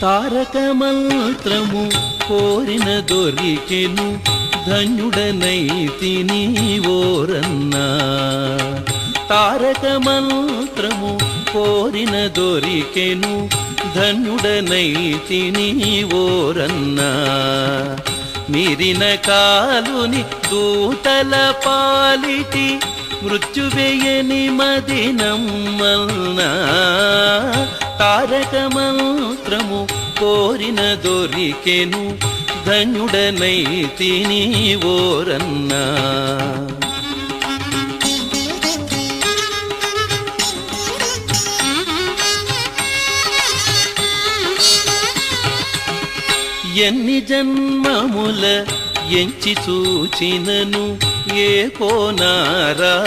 తారక మంత్రము కోరిన దొరికెను ధన్యుడనైతిని ఓరన్నా. తారక మంత్రము కోరిన దొరికెను ధన్యుడనైతిని ఓరన్నా. మీరిన కాలుని దూతల పాలిటి మృత్యువేయని మదినమ్మల్నా. తారక మంత్రము కోరిన దొరికెను ధన్యుడనైతిని ఓరన్నా. ఎన్ని జన్మముల ఎంచి చూచినను ఏకో నారాయణుడన్నా.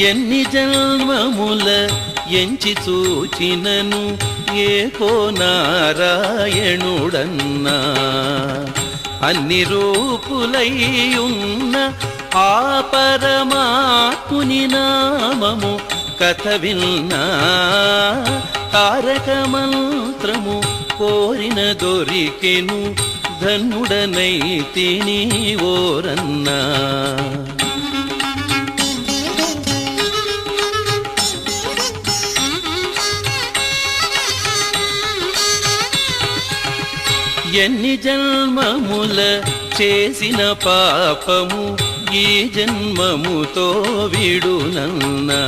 ఎన్ని జన్మముల ఎంచి చూచినను ఏకో నారాయణుడన్నా. అన్ని రూపులైయున్న ఆ పరమాత్ముని నామము కథ విన్నా. తారక మంత్రము కోరిన దొరికెను ధన్యుడనైతిని ఓరన్నా. ఎన్ని జన్మముల చేసిన పాపము ఈ జన్మముతో విడునన్నా.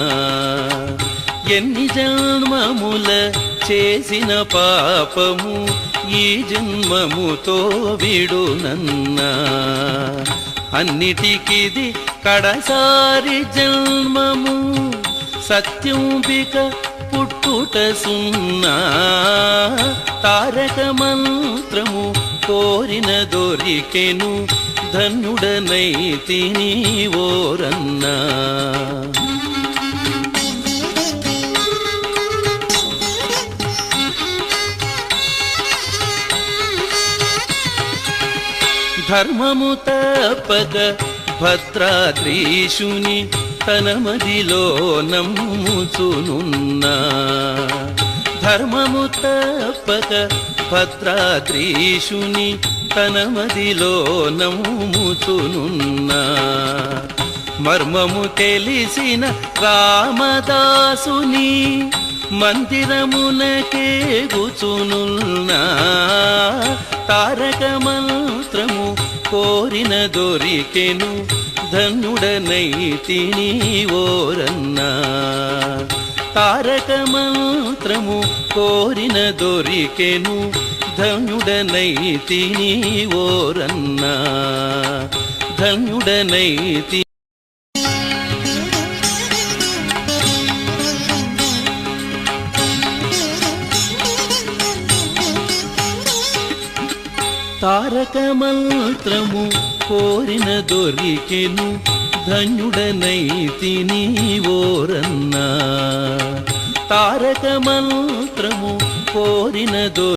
ఎన్ని జన్మముల చేసిన పాపము ఈ జన్మముతో విడునన్నా. అన్నిటికిది కడసారి జన్మము సత్యంబిక పుట్టుట సున్నా. తారక మంత్రము కోరిన దొరికెను ధన్యుడనైతిని ఓరన్నా. ధర్మము తప్పక భద్రాద్రీశుని తన మదిలో నమ్ముచునున్నా. ధర్మము తప్పక భద్రాద్రీశుని తన మదిలో నమ్ముచునున్నా. మర్మము తెలిసిన రామదాసుని మందిరమునకేగుచునున్నా. తారక మంత్రము కోరిన దొరికెను ధన్యుడనైతిని ఓరన్నా. తారక మంత్రము కోరిన దొరికెను ధన్యుడనైతిని ఓరన్నా. ధన్యుడనైతి తారక మంత్రము కోరిన దొరికెను ధన్యుడనైతిని ఓరన్నా. తారక మంత్రము కోరిన